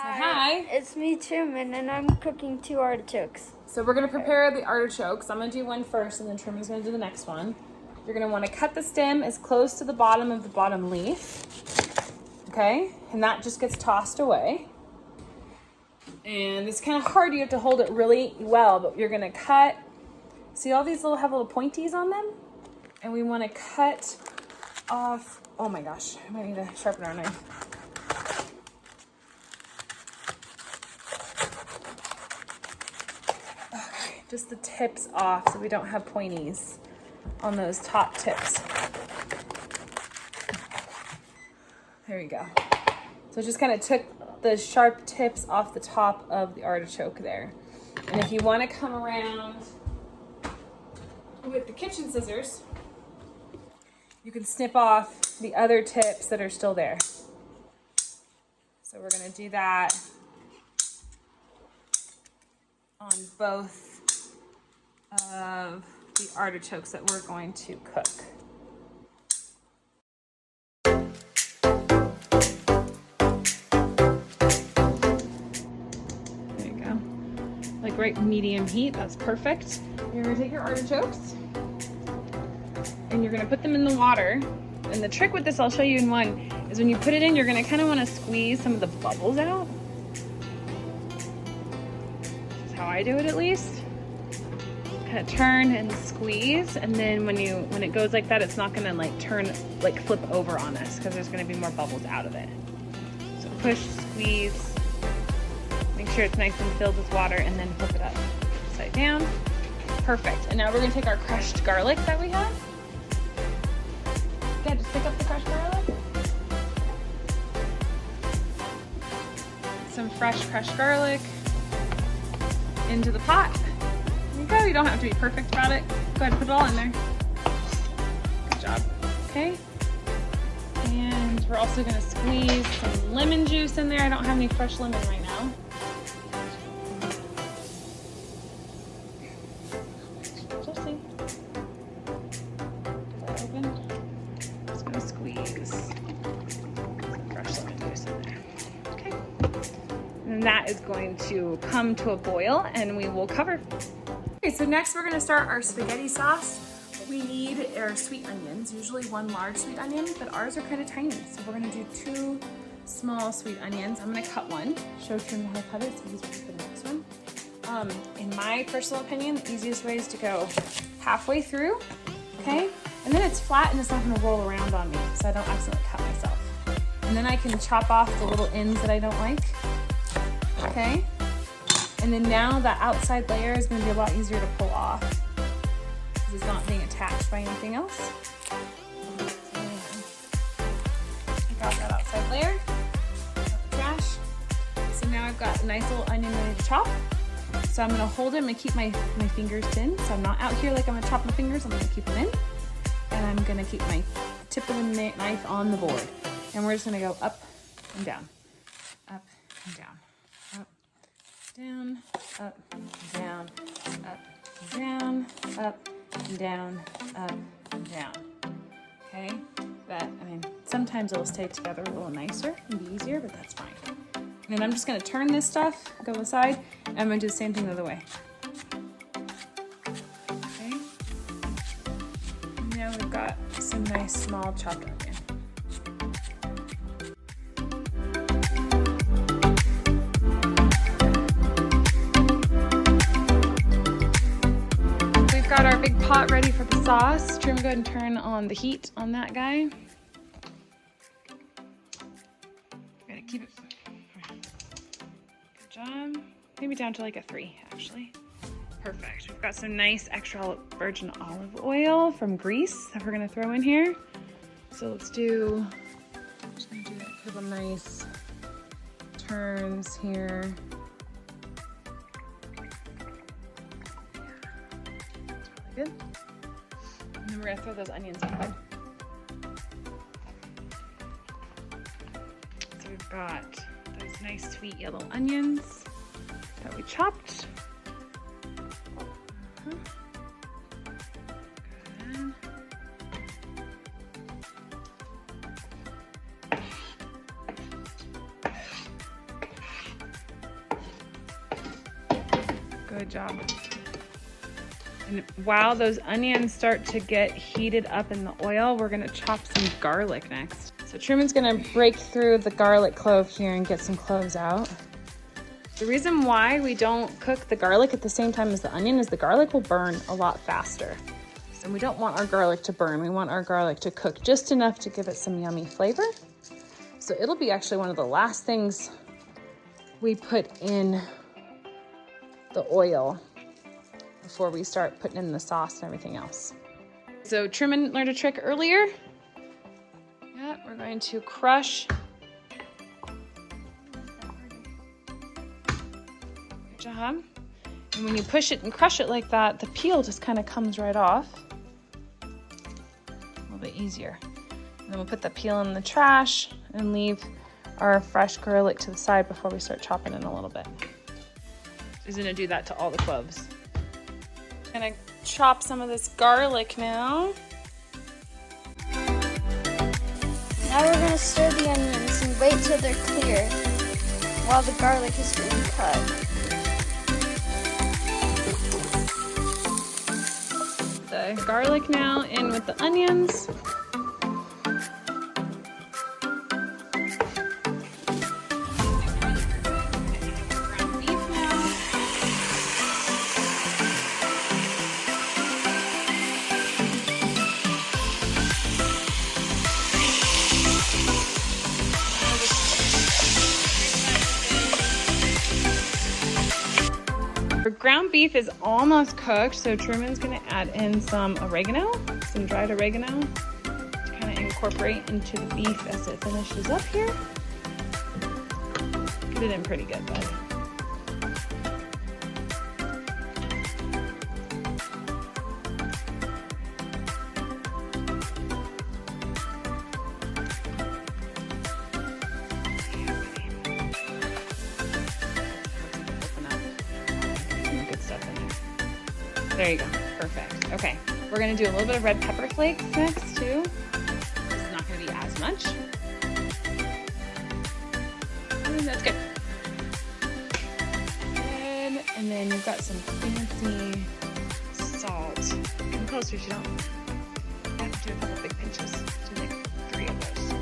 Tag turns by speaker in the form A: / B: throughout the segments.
A: Hi.
B: It's me, Truman, and I'm cooking 2 artichokes.
A: So we're gonna prepare the artichokes. I'm gonna do one first and then Truman's gonna do the next one. You're gonna wanna cut the stem as close to the bottom of the bottom leaf. Okay, and that just gets tossed away. And it's kind of hard, you have to hold it really well, but you're gonna cut, see all these have little pointies on them? And we wanna cut off, oh my gosh, I might need a sharpener knife. Okay, just the tips off so we don't have pointies on those top tips. There you go. So just kind of took the sharp tips off the top of the artichoke there. And if you want to come around with the kitchen scissors, you can snip off the other tips that are still there. So we're going to do that on both of the artichokes that we're going to cook. Like right medium heat, that's perfect. You're gonna take your artichokes and you're gonna put them in the water. And the trick with this, I'll show you in one, is when you put it in, you're gonna kind of wanna squeeze some of the bubbles out. That's how I do it at least. Kind of turn and squeeze, and then when it goes like that, it's not gonna like flip over on us because there's gonna be more bubbles out of it. So push, squeeze. Make sure it's nice and filled with water, and then flip it up upside down. Perfect. And now we're gonna take our crushed garlic that we have. Yeah, just pick up the crushed garlic. Some fresh crushed garlic into the pot. There you go. You don't have to be perfect about it. Go ahead and put it all in there. Good job. Okay. And we're also gonna squeeze some lemon juice in there. I don't have any fresh lemon right now. And that is going to come to a boil and we will cover. Okay, so next we're gonna start our spaghetti sauce. What we need are sweet onions, usually 1 large sweet onion, but ours are kind of tiny. So we're gonna do 2 small sweet onions. I'm gonna cut one, show Truman how to cut it so he's ready for the next one. In my personal opinion, the easiest way is to go halfway through, okay? And then it's flat and it's not gonna roll around on me, so I don't accidentally cut myself. And then I can chop off the little ends that I don't like. Okay, and then now the outside layer is going to be a lot easier to pull off because it's not being attached by anything else. Take out that outside layer, out the trash. So now I've got a nice little onion ready to chop. So I'm going to hold it, I'm going to keep my fingers in. So I'm not out here like I'm going to chop my fingers, I'm going to keep them in. And I'm going to keep my tip of the knife on the board. And we're just going to go up and down, up and down. Down, up, down, up, down, up, down, up, down. Okay, sometimes it'll stay together a little nicer and be easier, but that's fine. And then I'm just gonna turn this stuff, go aside, and I'm gonna do the same thing the other way. Okay, and now we've got some nice small chopped onion. Got our big pot ready for the sauce. Truman, go ahead and turn on the heat on that guy. Gotta keep it. Good job. Maybe down to like a 3, actually. Perfect. We've got some nice extra virgin olive oil from Greece that we're gonna throw in here. So let's do, I'm just gonna do a couple nice turns here. Good. And then we're gonna throw those onions in. So we've got those nice sweet yellow onions that we chopped. Good. Good job. And while those onions start to get heated up in the oil, we're gonna chop some garlic next. So Truman's gonna break through the garlic clove here and get some cloves out. The reason why we don't cook the garlic at the same time as the onion is the garlic will burn a lot faster. So we don't want our garlic to burn. We want our garlic to cook just enough to give it some yummy flavor. So it'll be actually one of the last things we put in the oil before we start putting in the sauce and everything else. So Truman learned a trick earlier. Yeah, we're going to crush. Good job. And when you push it and crush it like that, the peel just kind of comes right off. A little bit easier. And then we'll put the peel in the trash and leave our fresh garlic to the side before we start chopping in a little bit. He's gonna do that to all the cloves. Gonna chop some of this garlic now.
B: Now we're gonna stir the onions and wait till they're clear while the garlic is being cut.
A: The garlic now in with the onions. Our ground beef is almost cooked, so Truman's gonna add in some oregano, some dried oregano, to kind of incorporate into the beef as it finishes up here. Get it in pretty good, bud. There you go, perfect. Okay, we're gonna do a little bit of red pepper flakes next too. This is not gonna be as much. That's good. Good, and then you've got some fancy salt. Come closer, you don't have to do a couple big pinches. Do like 3 of those.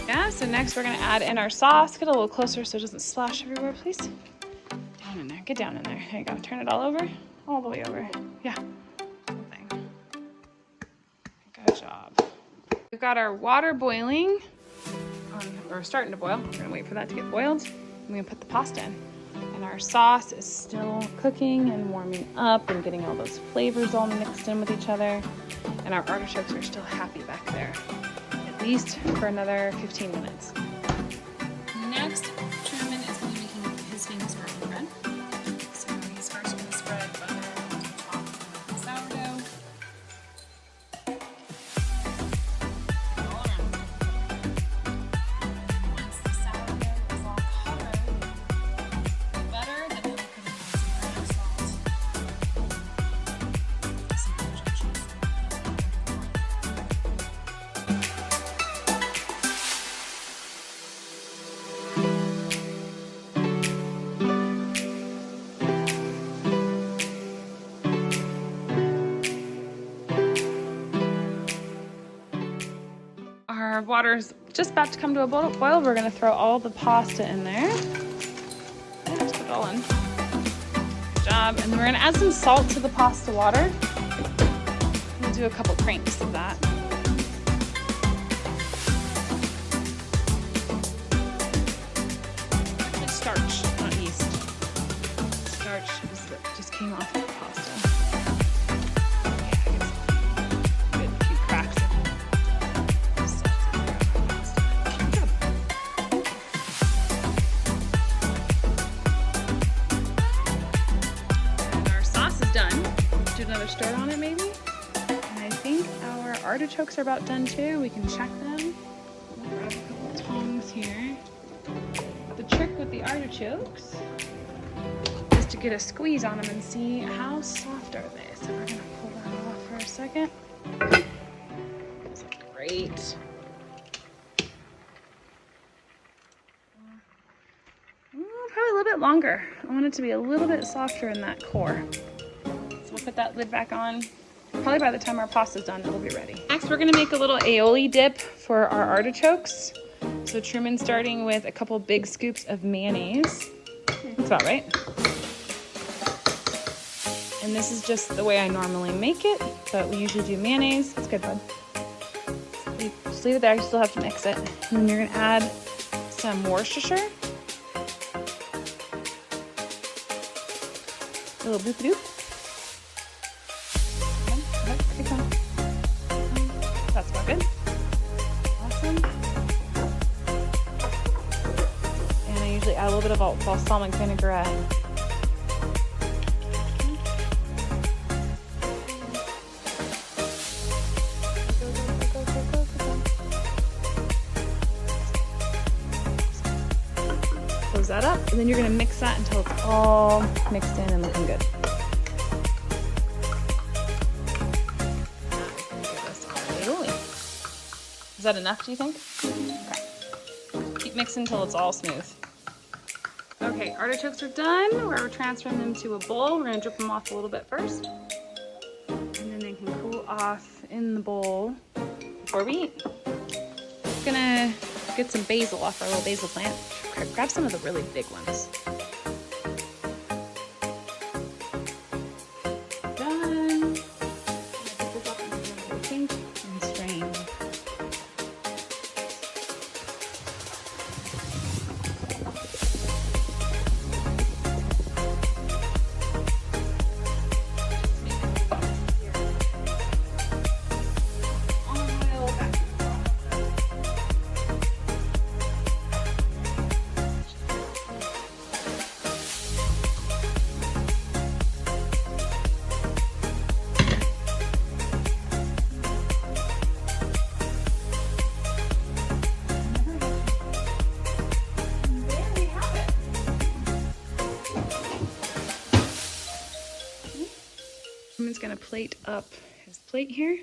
A: Yeah, so next we're gonna add in our sauce. Get a little closer so it doesn't splash everywhere, please. Down in there, get down in there. There you go, turn it all over, all the way over. Yeah, thing. Good job. We've got our water boiling, or starting to boil. We're gonna wait for that to get boiled. I'm gonna put the pasta in. And our sauce is still cooking and warming up and getting all those flavors all mixed in with each other. And our artichokes are still happy back there. At least for another 15 minutes. Next, Truman is going to be making his famous garlic bread. So he's first going to spread butter on top of the sourdough. All around. Once the sourdough is all covered with butter, then we'll put in some salt. Some extra cheese. Our water's just about to come to a boil. We're gonna throw all the pasta in there. And just put it all in. Good job. And we're gonna add some salt to the pasta water. We'll do a couple cranks of that. It's starch, not yeast. Starch is that just came off of the pasta. Another stir on it maybe. And I think our artichokes are about done too. We can check them. We'll grab a couple of tongs here. The trick with the artichokes is to get a squeeze on them and see how soft are they. So we're gonna pull that off for a second. great. Probably a little bit longer. I want it to be a little bit softer in that core. So we'll put that lid back on. Probably by the time our pasta's done, it'll be ready. Next, we're gonna make a little aioli dip for our artichokes. So Truman's starting with a couple big scoops of mayonnaise. That's about right. And this is just the way I normally make it, but we usually do mayonnaise. That's good, bud. Just leave it there, you still have to mix it. And then you're gonna add some Worcestershire. A little boop doop. That's about good. Awesome. And I usually add a little bit of balsamic vinaigrette. Close that up, and then you're gonna mix that until it's all mixed in and looking good. Is that enough, do you think? Okay. Keep mixing until it's all smooth. Okay, artichokes are done. We're transferring them to a bowl. We're gonna drip them off a little bit first. And then they can cool off in the bowl before we eat. We're gonna get some basil off our little basil plant. Grab some of the really big ones. Done. Put this up into the sink and strain. Truman's gonna plate up his plate here.